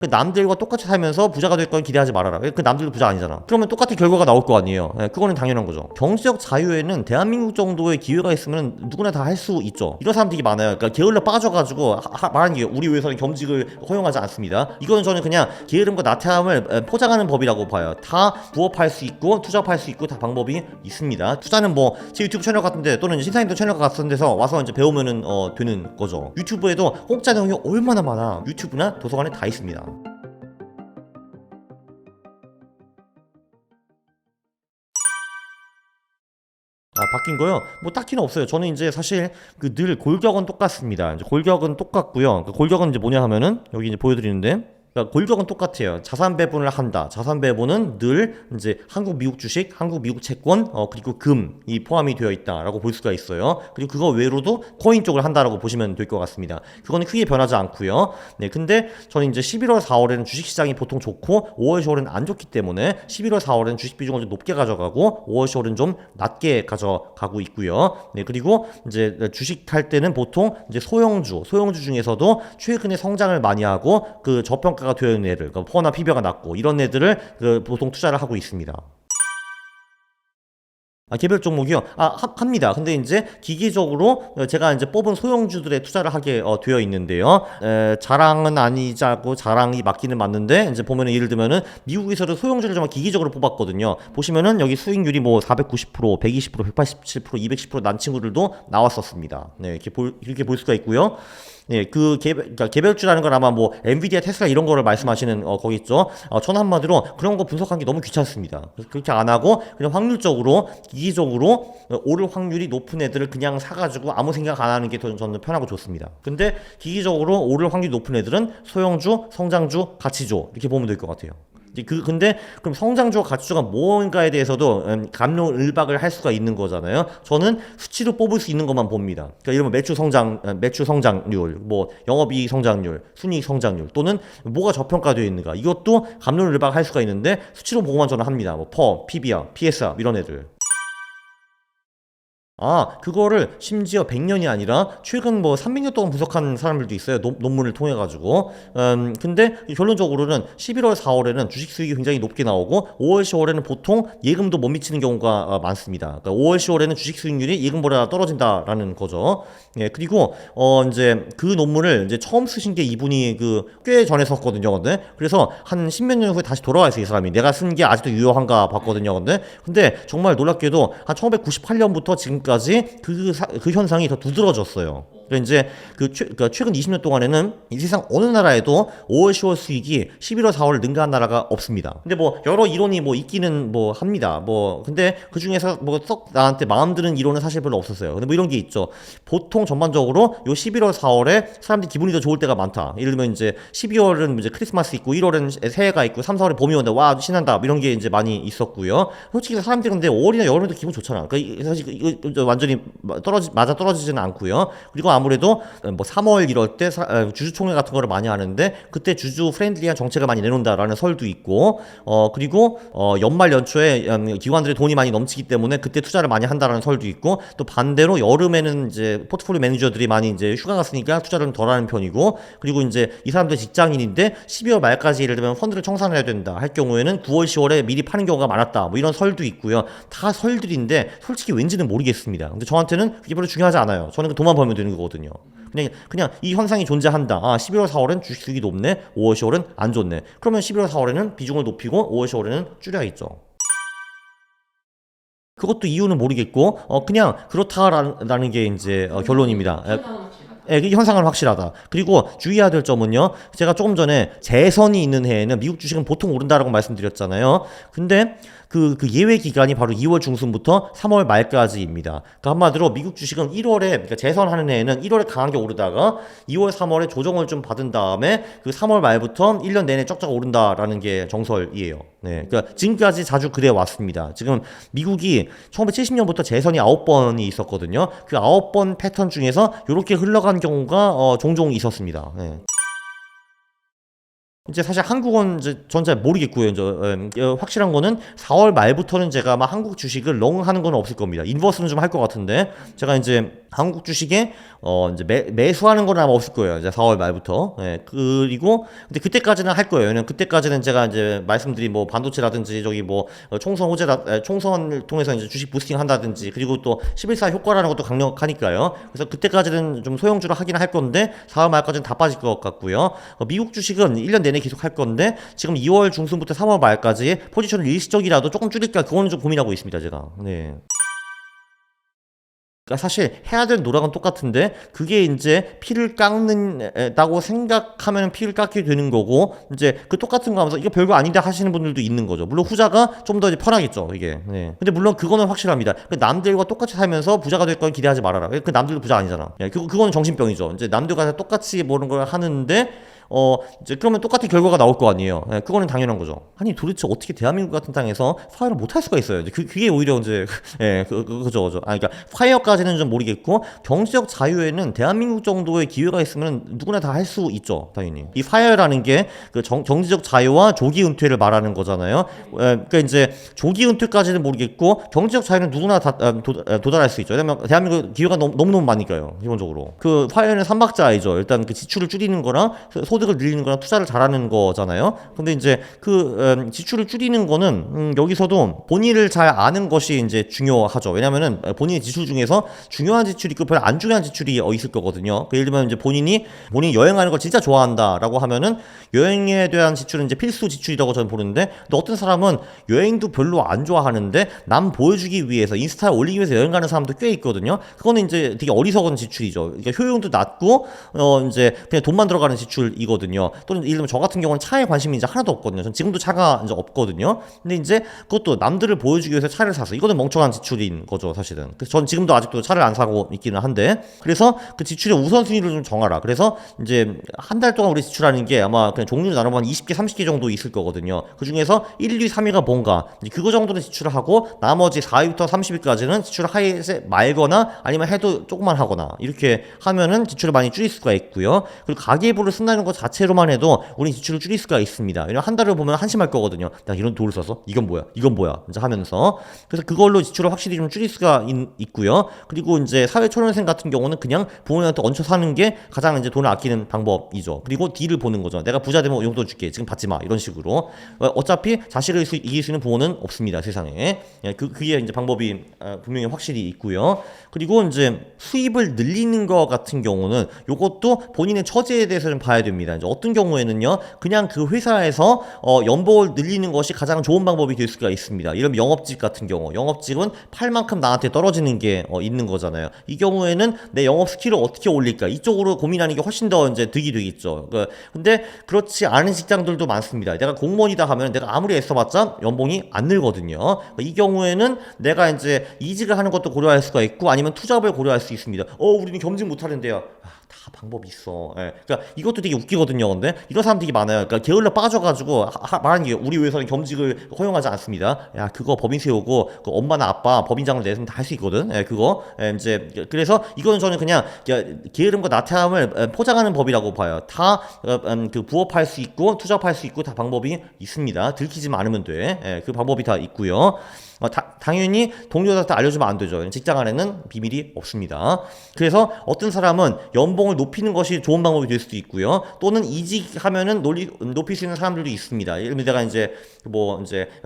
그 남들과 똑같이 살면서 부자가 될 건 기대하지 말아라. 그 남들도 부자 아니잖아. 그러면 똑같은 결과가 나올 거 아니에요. 예, 그거는 당연한 거죠. 경제적 자유에는 대한민국 정도의 기회가 있으면 누구나 다 할 수 있죠. 이런 사람들이 많아요. 그러니까 게을러 빠져가지고 말하는 게 우리 회사는 겸직을 허용하지 않습니다. 이거는 저는 그냥 게으름과 나태함을 포장하는 법이라고 봐요. 다 부업할 수 있고 투잡할 수 있고 다 방법이 있습니다. 투자는 뭐 제 유튜브 채널 같은데 또는 신사임도 채널 같은 데서 와서 이제 배우면은 되는 거죠. 유튜브에도 공짜 내용이 얼마나 많아. 유튜브나 도서관에 다 있습니다. 바뀐 거요? 뭐 딱히는 없어요. 저는 이제 사실 그 늘 골격은 똑같습니다. 이제 골격은 똑같고요. 그 골격은 이제 뭐냐 하면은 여기 이제 보여드리는데, 그러니까 골격은 똑같아요. 자산 배분을 한다. 자산 배분은 늘 이제 한국, 미국 주식, 한국, 미국 채권, 그리고 금이 포함이 되어 있다라고 볼 수가 있어요. 그리고 그거 외로도 코인 쪽을 한다라고 보시면 될 것 같습니다. 그거는 크게 변하지 않고요. 네, 근데 저는 이제 11월, 4월에는 주식 시장이 보통 좋고 5월, 10월은 안 좋기 때문에 11월, 4월에는 주식 비중을 좀 높게 가져가고 5월, 10월은 좀 낮게 가져가고 있고요. 네, 그리고 이제 주식 할 때는 보통 이제 소형주 중에서도 최근에 성장을 많이 하고 그 저평가가 되어 있는 애들, 그러니까 퍼나 PBR가 낮고 이런 애들을 보통 투자를 하고 있습니다. 개별 종목이요? 합니다. 근데 이제 기기적으로 제가 이제 뽑은 소형주들에 투자를 하게 되어 있는데요. 자랑은 아니자고 자랑이 맞기는 맞는데, 이제 보면은 예를 들면은 미국에서도 소형주를 정말 기기적으로 뽑았거든요. 보시면은 여기 수익률이 뭐 490%, 120%, 187%, 210%난 친구들도 나왔었습니다. 네, 이렇게 볼 수가 있고요. 예, 그러니까 개별주라는 건 아마 뭐 엔비디아, 테슬라 이런 거를 말씀하시는 거기 있죠. 저는 한마디로 그런 거 분석하는 게 너무 귀찮습니다. 그래서 그렇게 안 하고 그냥 확률적으로 기기적으로 오를 확률이 높은 애들을 그냥 사가지고 아무 생각 안 하는 게 더 저는 편하고 좋습니다. 근데 기기적으로 오를 확률이 높은 애들은 소형주, 성장주, 가치주 이렇게 보면 될 것 같아요. 근데 그럼 성장주와 가치주가 뭔가에 대해서도 갑론을박을 할 수가 있는 거잖아요. 저는 수치로 뽑을 수 있는 것만 봅니다. 그러니까 이러면 매출 성장률, 뭐 영업이익 성장률, 순이익 성장률, 또는 뭐가 저평가되어 있는가, 이것도 갑론을박 할 수가 있는데 수치로 보고만 저는 합니다. 뭐 PBR, PSR 이런 애들. 그거를 심지어 100년이 아니라 최근 뭐 300년 동안 분석한 사람들도 있어요. 논문을 통해 가지고. 근데 결론적으로는 11월, 4월에는 주식 수익이 굉장히 높게 나오고 5월, 10월에는 보통 예금도 못 미치는 경우가 많습니다. 그러니까 5월, 10월에는 주식 수익률이 예금보다 떨어진다라는 거죠. 예, 그리고 이제 그 논문을 이제 처음 쓰신 게 이분이 꽤 전에 썼거든요. 근데 그래서 한 10몇 년 후에 다시 돌아와서 이 사람이 내가 쓴 게 아직도 유효한가 봤거든요. 근데 정말 놀랍게도 한 1998년부터 지금까지 그 현상이 더 두드러졌어요. 그러니까 이제 그러니까 최근 20년 동안에는 이 세상 어느 나라에도 5월, 10월 수익이 11월, 4월 능가한 나라가 없습니다. 근데 뭐 여러 이론이 뭐 있기는 뭐 합니다. 뭐 근데 그 중에서 뭐 썩 나한테 마음 드는 이론은 사실 별로 없었어요. 근데 뭐 이런 게 있죠. 보통 전반적으로 요 11월, 4월에 사람들이 기분이 더 좋을 때가 많다. 예를 들면 이제 12월은 이제 크리스마스 있고 1월은 새해가 있고 3, 4월에 봄이 온다. 와, 신난다. 이런 게 이제 많이 있었고요. 솔직히 사람들이 근데 5월이나 여름에도 기분 좋잖아. 그러니까 사실 이거 완전히 맞아 떨어지지는 않고요. 그리고 아무래도 뭐 3월 이럴 때 주주총회 같은 거를 많이 하는데 그때 주주 프렌들리한 정책을 많이 내놓는다라는 설도 있고, 그리고 연말 연초에 기관들이 돈이 많이 넘치기 때문에 그때 투자를 많이 한다라는 설도 있고, 또 반대로 여름에는 이제 포트폴리오 매니저들이 많이 이제 휴가 갔으니까 투자를 덜 하는 편이고, 그리고 이제 이 사람들 직장인인데 12월 말까지 예를 들면 펀드를 청산해야 된다 할 경우에는 9월, 10월에 미리 파는 경우가 많았다. 뭐 이런 설도 있고요. 다 설들인데 솔직히 왠지는 모르겠습니다. 근데 저한테는 그게 별로 중요하지 않아요. 저는 그 돈만 벌면 되는 거거든요. 그냥 이 현상이 존재한다. 11월, 4월엔 주식 수익이 높네. 5월, 10월은 안 좋네. 그러면 11월, 4월에는 비중을 높이고 5월, 10월에는 줄여야겠죠. 그것도 이유는 모르겠고 그냥 그렇다라는 게 이제 결론입니다. 예, 이 현상은 확실하다. 그리고 주의해야 될 점은요. 제가 조금 전에 재선이 있는 해에는 미국 주식은 보통 오른다라고 말씀드렸잖아요. 근데 그 예외 기간이 바로 2월 중순부터 3월 말까지입니다. 그러니까 한마디로 미국 주식은 1월에, 그러니까 재선하는 해에는 1월에 강하게 오르다가 2월, 3월에 조정을 좀 받은 다음에 그 3월 말부터 1년 내내 쩍쩍 오른다라는 게 정설이에요. 네. 그러니까 지금까지 자주 그래 왔습니다. 지금 미국이 1970년부터 재선이 9번이 있었거든요. 그 9번 패턴 중에서 이렇게 흘러간 경우가 종종 있었습니다. 네. 이제 사실 한국은 이제 전 잘 모르겠고요. 이제 확실한 거는 4월 말부터는 제가 아마 한국 주식을 롱 하는 건 없을 겁니다. 인버스는 좀 할 것 같은데 제가 이제 한국 주식에 이제 매수하는 건 아마 없을 거예요. 이제 4월 말부터. 예, 그리고 근데 그때까지는 할 거예요. 왜냐면 그때까지는 제가 이제 말씀드린 뭐 반도체라든지 저기 뭐 총선을 통해서 이제 주식 부스팅 한다든지 그리고 또 11사 효과라는 것도 강력하니까요. 그래서 그때까지는 좀 소형주로 하긴 할 건데 4월 말까지는 다 빠질 것 같고요. 미국 주식은 1년 내내 계속 할 건데 지금 2월 중순부터 3월 말까지 포지션을 일시적이라도 조금 줄일까 그거는 좀 고민하고 있습니다. 제가. 네. 그러니까 사실 해야 될 노력은 똑같은데 그게 이제 피를 깎는다고 생각하면 피를 깎게 되는 거고 이제 그 똑같은 거 하면서 이거 별거 아닌데 하시는 분들도 있는 거죠. 물론 후자가 좀 더 편하겠죠 이게. 네. 근데 물론 그거는 확실합니다. 남들과 똑같이 살면서 부자가 될 건 기대하지 말아라. 그 남들도 부자 아니잖아. 네. 그거는 정신병이죠. 이제 남들과 똑같이 모르는 걸 하는데 이제 그러면 똑같은 결과가 나올 거 아니에요. 예, 그거는 당연한 거죠. 아니, 도대체 어떻게 대한민국 같은 땅에서 파이어를 못 할 수가 있어요. 이제 그게 오히려 이제, 예, 그죠. 아, 그러니까 파이어까지는 좀 모르겠고, 경제적 자유에는 대한민국 정도의 기회가 있으면 누구나 다 할 수 있죠. 당연히. 이 파이어라는 게 그 경제적 자유와 조기 은퇴를 말하는 거잖아요. 그러니까 이제 조기 은퇴까지는 모르겠고, 경제적 자유는 누구나 다 도달할 수 있죠. 왜냐면 대한민국 기회가 너무너무 많으니까요. 기본적으로. 그 파이어는 삼박자이죠. 일단 그 지출을 줄이는 거랑 소득을 늘리는 거랑 투자를 잘하는 거잖아요. 근데 이제 그 지출을 줄이는 거는 여기서도 본인을 잘 아는 것이 이제 중요하죠. 왜냐면은 본인의 지출 중에서 중요한 지출이 있고 별로 안 중요한 지출이 있을 거거든요. 예를 들면 이제 본인이 여행하는 걸 진짜 좋아한다라고 하면은 여행에 대한 지출은 이제 필수 지출이라고 저는 보는데, 근데 어떤 사람은 여행도 별로 안 좋아하는데 남 보여주기 위해서 인스타에 올리기 위해서 여행 가는 사람도 꽤 있거든요. 그거는 이제 되게 어리석은 지출이죠. 그러니까 효용도 낮고 이제 그냥 돈만 들어가는 지출이거든요. 또는 예를 들면 저 같은 경우는 차에 관심이 이제 하나도 없거든요. 전 지금도 차가 이제 없거든요. 근데 이제 그것도 남들을 보여주기 위해서 차를 사서 이거는 멍청한 지출인 거죠, 사실은. 그래서 전 지금도 아직도 차를 안 사고 있기는 한데, 그래서 그 지출의 우선순위를 좀 정하라. 그래서 이제 한 달 동안 우리 지출하는 게 아마 그냥 종류를 나눠보면 20개, 30개 정도 있을 거거든요. 그 중에서 1, 2, 3위가 뭔가 그거 정도는 지출을 하고 나머지 4위부터 30위까지는 지출을 하지 말거나 아니면 해도 조금만 하거나 이렇게 하면은 지출을 많이 줄일 수가 있고요. 그리고 가계부를 쓴다는 것 자체로만 해도 우리 지출을 줄일 수가 있습니다. 왜냐면 한 달을 보면 한심할 거거든요. 나 이런 돈을 써서 이건 뭐야 이제 하면서, 그래서 그걸로 지출을 확실히 좀 줄일 수가 있고요. 그리고 이제 사회초년생 같은 경우는 그냥 부모님한테 얹혀 사는 게 가장 이제 돈을 아끼는 방법이죠. 그리고 딜을 보는 거죠. 내가 부자 되면 용돈 줄게. 지금 받지 마. 이런 식으로. 어차피 자식을 이길 수 있는 부모는 없습니다. 세상에. 그게 이제 방법이 분명히 확실히 있고요. 그리고 이제 수입을 늘리는 것 같은 경우는 요것도 본인의 처지에 대해서 좀 봐야 됩니다. 이제 어떤 경우에는요, 그냥 그 회사에서 연봉을 늘리는 것이 가장 좋은 방법이 될 수가 있습니다. 이런 영업직 같은 경우, 영업직은 팔 만큼 나한테 떨어지는 게 있는 거잖아요. 이 경우에는 내 영업 스킬을 어떻게 올릴까, 이쪽으로 고민하는 게 훨씬 더 이제 득이 되겠죠. 근데 그렇지 않은 직장들도 많습니다. 내가 공무원이다 하면 내가 아무리 애써봤자 연봉이 안 늘거든요. 이 경우에는 내가 이제 이직을 하는 것도 고려할 수가 있고 아니면 투잡을 고려할 수 있습니다. 우리는 겸직 못 하는데요. 다 방법이 있어. 예. 그러니까 이것도 되게 웃기거든요. 근데 이런 사람 되게 많아요. 그러니까 게을러 빠져가지고 말하는 게 우리 회사는 겸직을 허용하지 않습니다. 야, 그거 법인 세우고 그 엄마나 아빠 법인장을 내서면 다 할 수 있거든. 예, 그거 이제 그래서 이거는 저는 그냥 게으름과 나태함을 포장하는 법이라고 봐요. 다 그 부업할 수 있고 투잡할 수 있고 다 방법이 있습니다. 들키지만 않으면 돼. 예, 그 방법이 다 있고요. 당연히 동료들한테 알려주면 안 되죠. 직장 안에는 비밀이 없습니다. 그래서 어떤 사람은 연봉을 높이는 것이 좋은 방법이 될 수도 있고요. 또는 이직하면은 높일 수 있는 사람들도 있습니다. 예를 들면 내가 이제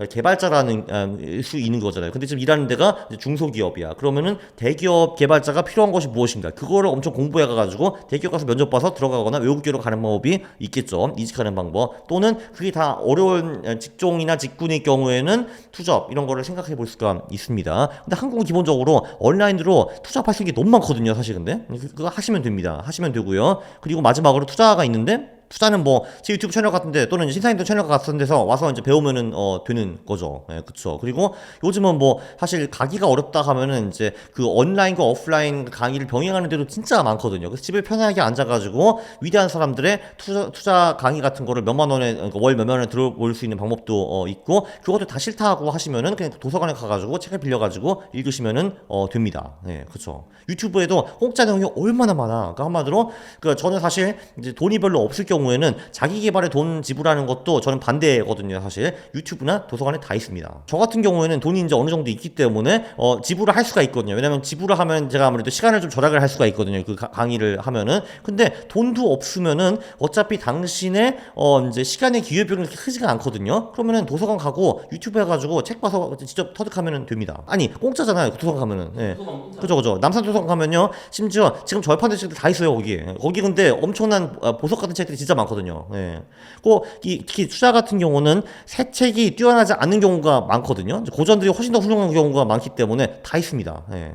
개발자라는 수 있는 거잖아요. 근데 지금 일하는 데가 중소기업이야. 그러면은 대기업 개발자가 필요한 것이 무엇인가? 그거를 엄청 공부해가지고 대기업 가서 면접 봐서 들어가거나 외국계로 가는 방법이 있겠죠. 이직하는 방법. 또는 그게 다 어려운 직종이나 직군의 경우에는 투잡 이런 거를 생각해 볼 수가 있습니다. 근데 한국은 기본적으로 온라인으로 투잡할 수 있는 게 너무 많거든요. 사실 근데 그거 하시면 됩니다. 하시면 되고요. 그리고 마지막으로 투자가 있는데, 투자는 뭐 제 유튜브 채널 같은데 또는 신사임당 채널 같은 데서 와서 이제 배우면은 되는 거죠. 예, 그쵸. 그리고 요즘은 뭐 사실 가기가 어렵다 하면은 이제 그 온라인과 오프라인 강의를 병행하는 데도 진짜 많거든요. 그래서 집에 편하게 앉아가지고 위대한 사람들의 투자 강의 같은 거를 몇만 원에, 그러니까 월 몇만 원에 들어볼 수 있는 방법도 있고, 그것도 다 싫다고 하시면은 그냥 도서관에 가가지고 책을 빌려가지고 읽으시면은 됩니다. 예, 그쵸. 유튜브에도 공짜 내용이 얼마나 많아. 그러니까 한마디로 저는 사실 이제 돈이 별로 없을 경우 경우에는 자기 개발에 돈 지불하는 것도 저는 반대거든요. 사실 유튜브나 도서관에 다 있습니다. 저 같은 경우에는 돈이 이제 어느 정도 있기 때문에 지불을 할 수가 있거든요. 왜냐면 지불을 하면 제가 아무래도 시간을 좀 절약을 할 수가 있거든요. 그 강의를 하면은. 근데 돈도 없으면은 어차피 당신의 이제 시간의 기회비용이 그렇게 크지가 않거든요. 그러면은 도서관 가고 유튜브 해가지고 책 봐서 직접 터득하면 됩니다. 아니 공짜잖아요. 도서관 가면은. 예. 그죠. 남산 도서관 가면요. 심지어 지금 절판된 책들 다 있어요. 거기 근데 엄청난 보석 같은 책들이 진짜 많거든요. 예. 특히 투자 같은 경우는 새 책이 뛰어나지 않는 경우가 많거든요. 고전들이 훨씬 더 훌륭한 경우가 많기 때문에 다 있습니다. 예.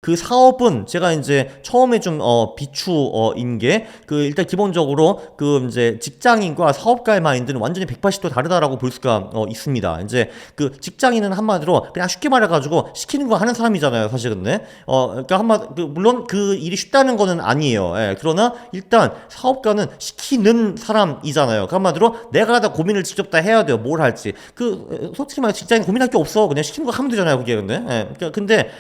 그 사업은 제가 이제 처음에 좀 비추인 게 일단 기본적으로 이제 직장인과 사업가의 마인드는 완전히 180도 다르다라고 볼 수가 있습니다. 이제 그 직장인은 한마디로 그냥 쉽게 말해가지고 시키는 거 하는 사람이잖아요, 사실. 근데 그러니까 물론 그 일이 쉽다는 거는 아니에요. 예, 그러나 일단 사업가는 시키는 사람이잖아요. 그 한마디로 내가 다 고민을 직접 다 해야 돼요. 뭘 할지. 솔직히 말해 직장인 고민할 게 없어. 그냥 시키는 거 하면 되잖아요, 그게. 근데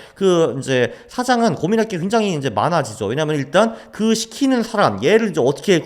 이제 사장은 고민할 게 굉장히 이제 많아지죠. 왜냐하면 일단 그 시키는 사람, 얘를 이제 어떻게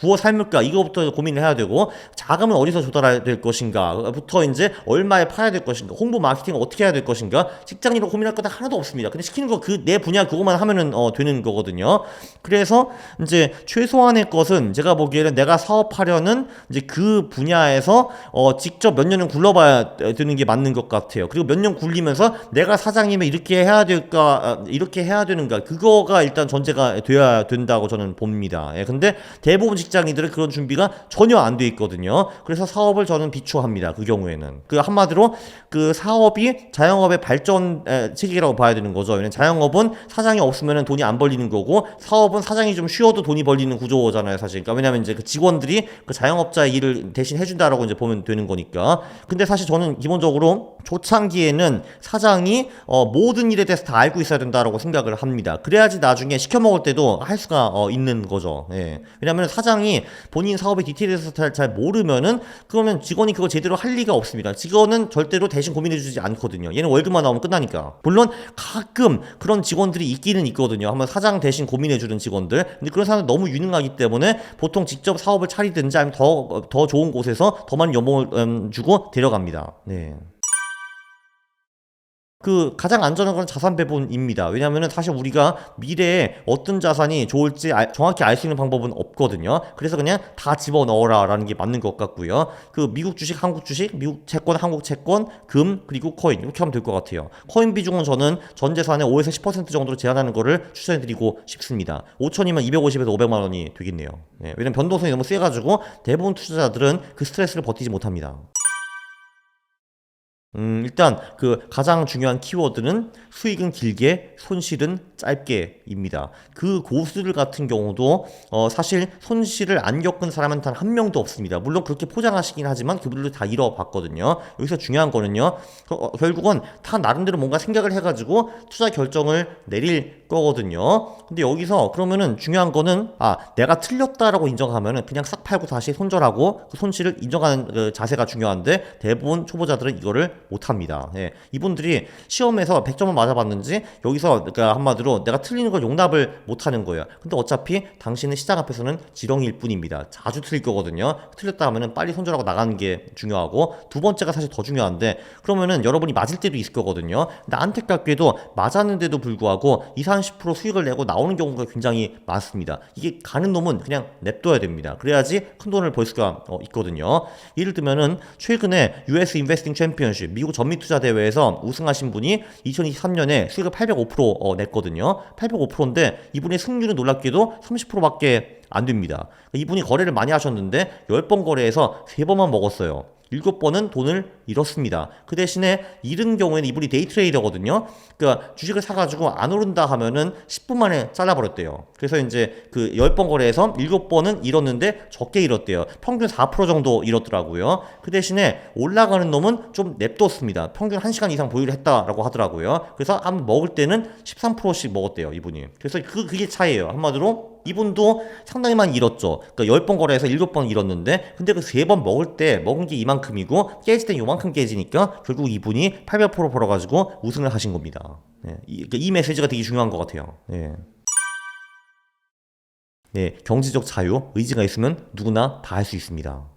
구워 삶을까 이거부터 고민을 해야 되고, 자금은 어디서 조달해야 될 것인가부터 이제 얼마에 팔아야 될 것인가, 홍보 마케팅을 어떻게 해야 될 것인가. 직장인으로 고민할 거 하나도 없습니다. 근데 시키는 거 내 분야 그것만 하면은 되는 거거든요. 그래서 이제 최소한의 것은 제가 보기에는 내가 사업하려는 이제 그 분야에서 직접 몇 년은 굴러봐야 되는 게 맞는 것 같아요. 그리고 몇 년 굴리면서 내가 사장님이 이렇게 해야 될까, 이렇게 해야 되는가, 그거가 일단 전제가 돼야 된다고 저는 봅니다. 예, 근데 대부분 직장인들은 그런 준비가 전혀 안 돼 있거든요. 그래서 사업을 저는 비추합니다. 그 경우에는 한마디로 그 사업이 자영업의 발전 체계라고 봐야 되는 거죠. 왜냐면 자영업은 사장이 없으면 돈이 안 벌리는 거고, 사업은 사장이 좀 쉬어도 돈이 벌리는 구조잖아요, 사실. 그러니까 왜냐면 이제 그 직원들이 그 자영업자의 일을 대신 해준다라고 이제 보면 되는 거니까. 근데 사실 저는 기본적으로 초창기에는 사장이 모든 일에 대해서 다 알고 있어야 된다라고 생각을 합니다. 그래야지 나중에 시켜 먹을 때도 할 수가 있는 거죠. 예. 왜냐하면 사장이 본인 사업의 디테일에서 잘 모르면은 그러면 직원이 그걸 제대로 할 리가 없습니다. 직원은 절대로 대신 고민해주지 않거든요. 얘는 월급만 나오면 끝나니까. 물론 가끔 그런 직원들이 있기는 있거든요. 한번 사장 대신 고민해주는 직원들. 근데 그런 사람들 너무 유능하기 때문에 보통 직접 사업을 차리든지 아니면 더 좋은 곳에서 더 많은 연봉을 주고 데려갑니다. 네. 가장 안전한 건 자산 배분입니다. 왜냐면은 사실 우리가 미래에 어떤 자산이 좋을지 정확히 알 수 있는 방법은 없거든요. 그래서 그냥 다 집어넣어라 라는 게 맞는 것 같고요. 미국 주식, 한국 주식, 미국 채권, 한국 채권, 금, 그리고 코인, 이렇게 하면 될 것 같아요. 코인 비중은 저는 전 재산의 5에서 10% 정도로 제한하는 거를 추천해드리고 싶습니다. 5천이면 250에서 500만 원이 되겠네요. 네, 왜냐면 변동성이 너무 세가지고 대부분 투자자들은 그 스트레스를 버티지 못합니다. 일단 가장 중요한 키워드는 수익은 길게, 손실은 짧게입니다. 그 고수들 같은 경우도 사실 손실을 안 겪은 사람은 단 한 명도 없습니다. 물론 그렇게 포장하시긴 하지만 그분들도 다 잃어봤거든요. 여기서 중요한 거는요, 결국은 다 나름대로 뭔가 생각을 해가지고 투자 결정을 내릴 거거든요. 근데 여기서 그러면은 중요한 거는 내가 틀렸다라고 인정하면은 그냥 싹 팔고 다시 손절하고 그 손실을 인정하는 그 자세가 중요한데, 대부분 초보자들은 이거를 못합니다. 예. 이분들이 시험에서 100점을 맞아봤는지 여기서 그러니까 한마디로 내가 틀리는 걸 용납을 못하는 거예요. 근데 어차피 당신은 시장 앞에서는 지렁이일 뿐입니다. 자주 틀릴 거거든요. 틀렸다 하면은 빨리 손절하고 나가는 게 중요하고, 두 번째가 사실 더 중요한데, 그러면은 여러분이 맞을 때도 있을 거거든요. 근데 안타깝게도 맞았는데도 불구하고 20-30% 수익을 내고 나오는 경우가 굉장히 많습니다. 이게 가는 놈은 그냥 냅둬야 됩니다. 그래야지 큰 돈을 벌 수가 있거든요. 예를 들면은 최근에 US 인베스팅 챔피언십 미국 전미 투자 대회에서 우승하신 분이 2023년에 수익을 805% 냈거든요. 805%인데 이분의 승률은 놀랍게도 30%밖에 안 됩니다. 이분이 거래를 많이 하셨는데 10번 거래해서 3번만 먹었어요. 7번은 돈을 잃었습니다. 그 대신에 잃은 경우에는 이분이 데이트레이더거든요. 그러니까 주식을 사가지고 안 오른다 하면은 10분 만에 잘라버렸대요. 그래서 이제 10번 거래해서 7번은 잃었는데 적게 잃었대요. 평균 4% 정도 잃었더라고요. 그 대신에 올라가는 놈은 좀 냅뒀습니다. 평균 1시간 이상 보유를 했다라고 하더라고요. 그래서 한번 먹을 때는 13%씩 먹었대요, 이분이. 그래서 그게 차이예요. 한마디로 이분도 상당히 많이 잃었죠. 그러니까 10번 거래해서 7번 잃었는데, 근데 3번 먹을 때 먹은 게 이만큼이고 깨질 땐 요만큼 깨지니까 결국 이분이 800% 벌어가지고 우승을 하신 겁니다. 이 메시지가 되게 중요한 것 같아요. 예. 경제적 자유, 의지가 있으면 누구나 다 할 수 있습니다.